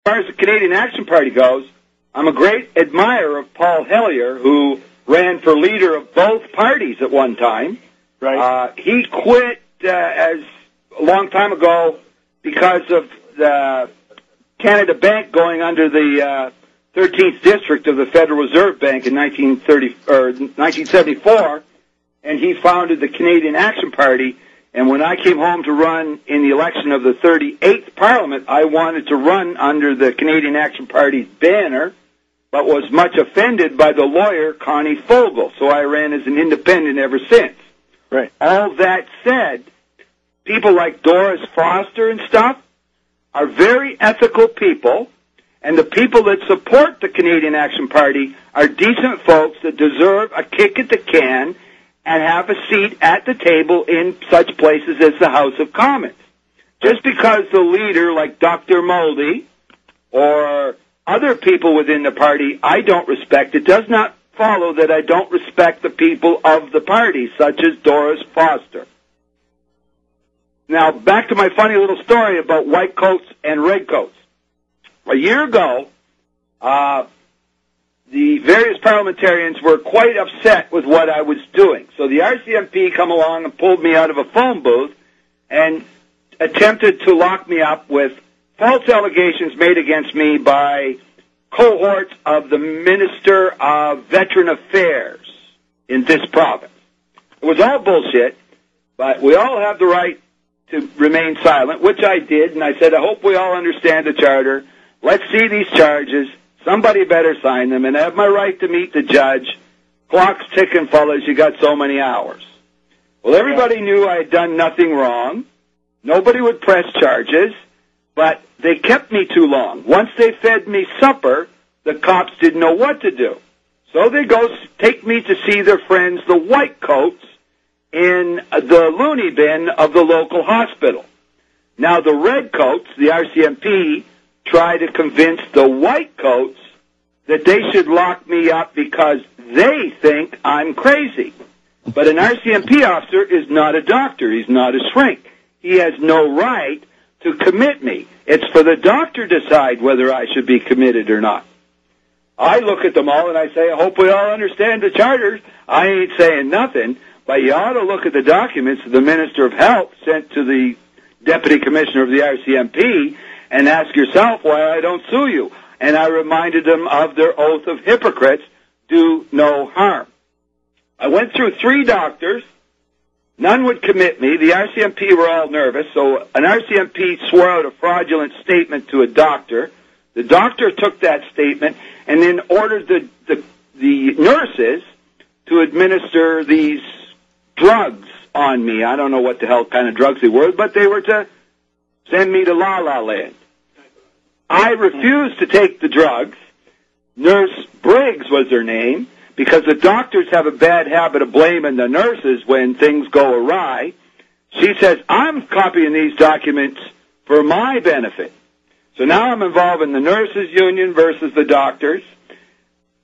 far as the Canadian Action Party goes, I'm a great admirer of Paul Hellyer, who ran for leader of both parties at one time. Right. He quit as a long time ago because of the Canada Bank going under the 13th District of the Federal Reserve Bank in 1974, and he founded the Canadian Action Party. And when I came home to run in the election of the 38th Parliament, I wanted to run under the Canadian Action Party's banner, but was much offended by the lawyer, Connie Fogel. So I ran as an independent ever since. Right. All that said, people like Doris Foster and stuff are very ethical people, and the people that support the Canadian Action Party are decent folks that deserve a kick at the can and have a seat at the table in such places as the House of Commons. Just because the leader, like Dr. Moldy, or other people within the party I don't respect, it does not follow that I don't respect the people of the party, such as Doris Foster. Now, back to my funny little story about white coats and red coats. A year ago, the various parliamentarians were quite upset with what I was doing. So the RCMP come along and pulled me out of a phone booth and attempted to lock me up with false allegations made against me by cohorts of the Minister of Veteran Affairs in this province. It was all bullshit, but we all have the right to remain silent, which I did, and I said, I hope we all understand the Charter. Let's see these charges. Somebody better sign them, and I have my right to meet the judge. Clock's ticking, fellas. You got so many hours. Well, everybody knew I had done nothing wrong. Nobody would press charges, but they kept me too long. Once they fed me supper, the cops didn't know what to do. So they take me to see their friends, the white coats, in the loony bin of the local hospital. Now, the red coats, the RCMP, try to convince the white coats that they should lock me up because they think I'm crazy. But an RCMP officer is not a doctor. He's not a shrink. He has no right to commit me. It's for the doctor to decide whether I should be committed or not. I look at them all and I say, I hope we all understand the charters. I ain't saying nothing, but you ought to look at the documents the Minister of Health sent to the Deputy Commissioner of the RCMP and ask yourself why I don't sue you. And I reminded them of their oath of hypocrites, do no harm. I went through 3 doctors. None would commit me. The RCMP were all nervous, so an RCMP swore out a fraudulent statement to a doctor. The doctor took that statement and then ordered the nurses to administer these drugs on me. I don't know what the hell kind of drugs they were, but they were to send me to La La Land. I refused to take the drugs. Nurse Briggs was her name, because the doctors have a bad habit of blaming the nurses when things go awry. She says, I'm copying these documents for my benefit. So now I'm involved in the nurses' union versus the doctors.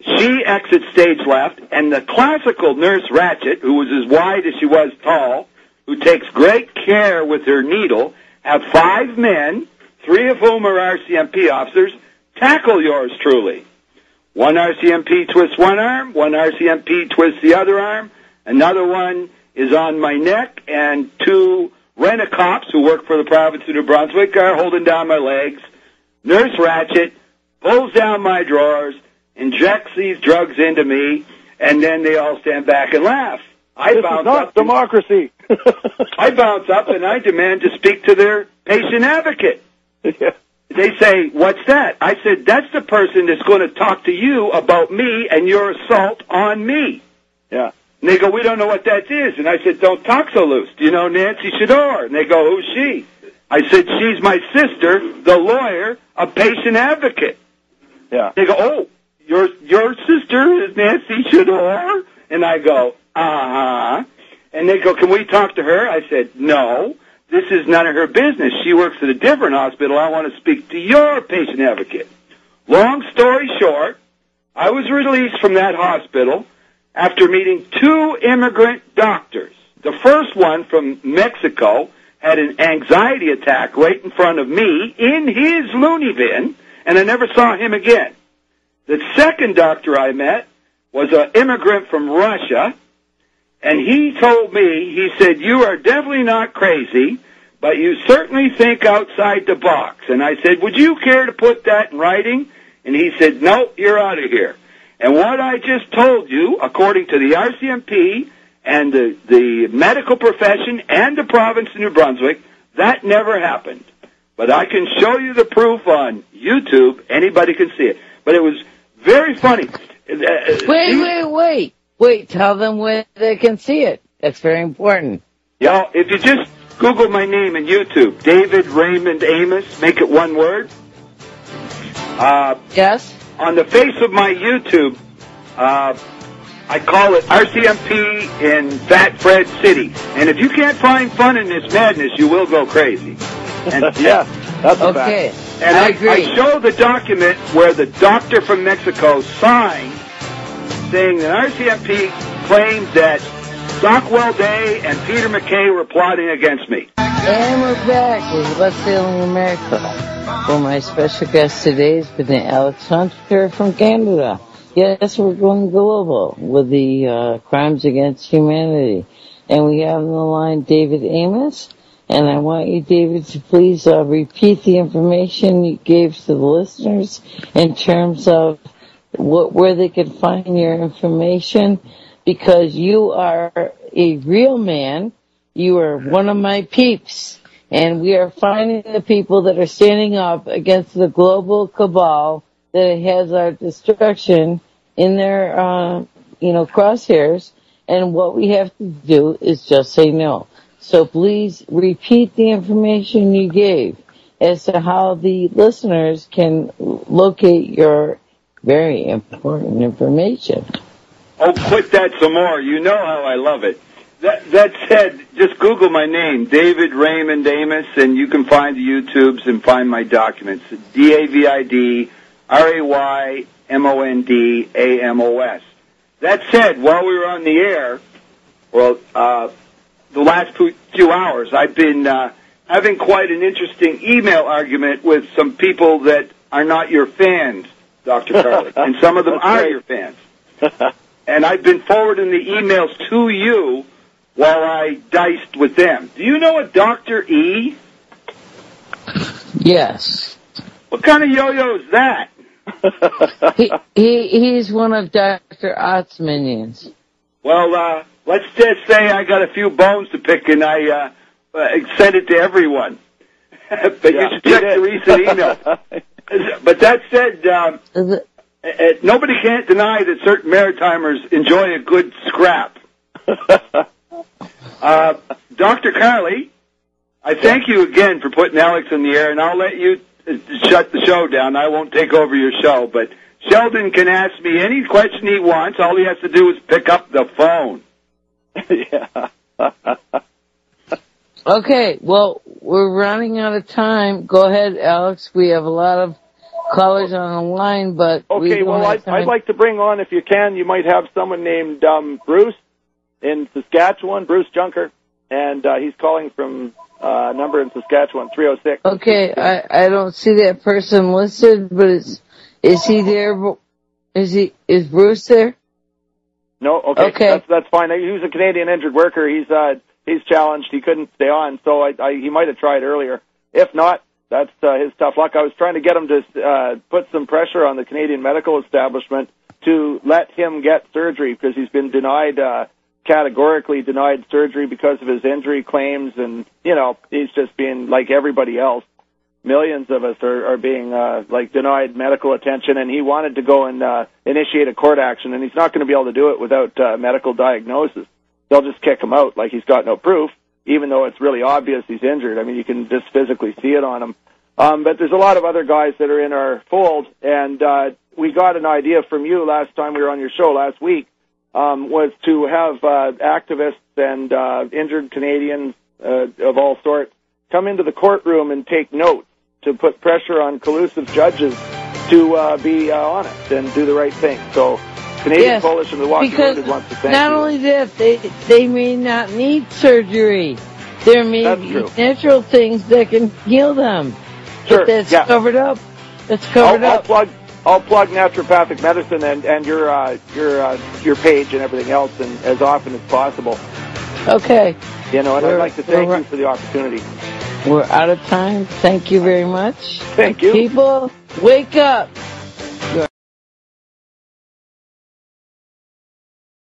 She exits stage left, and the classical Nurse Ratchet, who was as wide as she was tall, who takes great care with her needle, have 5 men, 3 of whom are RCMP officers, tackle yours truly. One RCMP twists one arm, one RCMP twists the other arm, another one is on my neck, and 2 rent-a-cops who work for the province of New Brunswick are holding down my legs. Nurse Ratchet pulls down my drawers, injects these drugs into me, and then they all stand back and laugh. This is not democracy. I bounce up and I demand to speak to their patient advocate. Yeah. They say, what's that? I said, that's the person that's going to talk to you about me and your assault on me. Yeah. And they go, we don't know what that is. And I said, don't talk so loose. Do you know Nancy Shador? And they go, who's she? I said, she's my sister, the lawyer, a patient advocate. Yeah. They go, oh, your sister is Nancy Shador? And I go, uh-huh. And they go, can we talk to her? I said, no. This is none of her business. She works at a different hospital. I want to speak to your patient advocate. Long story short, I was released from that hospital after meeting 2 immigrant doctors. The first one from Mexico had an anxiety attack right in front of me in his loony bin, and I never saw him again. The second doctor I met was an immigrant from Russia, and he told me, he said, you are definitely not crazy, but you certainly think outside the box. And I said, would you care to put that in writing? And he said, no, you're out of here. And what I just told you, according to the RCMP and the medical profession and the province of New Brunswick, that never happened. But I can show you the proof on YouTube. Anybody can see it. But it was very funny. Wait. Tell them where they can see it. That's very important. Yeah, if you just Google my name in YouTube, David Raymond Amos, make it one word. Yes? On the face of my YouTube, I call it RCMP in Fat Fred City. And if you can't find fun in this madness, you will go crazy. And, yeah, that's a okay. fact. And I agree. I show the document where the doctor from Mexico signed saying that RCMP claimed that Stockwell Day and Peter MacKay were plotting against me. And we're back with What's Sailing America. For my special guest today has been Alex Hunter from Canada. Yes, we're going global with the crimes against humanity. And we have on the line David Amos. And I want you, David, to please repeat the information you gave to the listeners in terms of where they can find your information, because you are a real man. You are one of my peeps. And we are finding the people that are standing up against the global cabal that has our destruction in their, crosshairs. And what we have to do is just say no. So please repeat the information you gave as to how the listeners can locate your very important information. Oh, put that some more. You know how I love it. That said, just Google my name, David Raymond Amos, and you can find the YouTubes and find my documents. DavidRaymondAmos. That said, while we were on the air, the last few hours, I've been having quite an interesting email argument with some people that are not your fans, Dr. Carley, and some of them are your fans. And I've been forwarding the emails to you while I diced with them. Do you know a Dr. E? Yes. What kind of yo-yo is that? He's one of Dr. Ott's minions. Well, let's just say I got a few bones to pick, and I sent it to everyone. But you should check the recent emails. But that said, nobody can't deny that certain Maritimers enjoy a good scrap. Dr. Carley, I thank you again for putting Alex in the air, and I'll let you shut the show down. I won't take over your show, but Sheldon can ask me any question he wants. All he has to do is pick up the phone. Yeah. Okay, well, we're running out of time. Go ahead, Alex. We have a lot of callers on the line, but okay. Well, I'd like to bring on, if you can, you might have someone named Bruce in Saskatchewan, Bruce Junker, and he's calling from number in Saskatchewan, 306. Okay, I don't see that person listed, but is he there? Is Bruce there? No. Okay. That's fine. He was a Canadian injured worker. He's challenged. He couldn't stay on, so he might have tried earlier. If not, that's his tough luck. I was trying to get him to put some pressure on the Canadian medical establishment to let him get surgery, because he's been categorically denied surgery because of his injury claims, and he's just being like everybody else. Millions of us are being denied medical attention, and he wanted to go and initiate a court action, and he's not going to be able to do it without medical diagnosis. They'll just kick him out like he's got no proof, even though it's really obvious he's injured. I mean, you can just physically see it on him. But there's a lot of other guys that are in our fold, and we got an idea from you last time we were on your show last week, was to have activists and injured Canadians of all sorts come into the courtroom and take notes to put pressure on collusive judges to be honest and do the right thing. So Canadian Coalition of the Walking Wounded wants to thank you. Not only that, they may not need surgery. There may be natural things that can heal them. Sure. Get that covered up. It's covered up. I'll plug naturopathic medicine and your page and everything else, and as often as possible. Okay. And I'd like to thank you for the opportunity. We're out of time. Thank you very much. Thank you. People, wake up.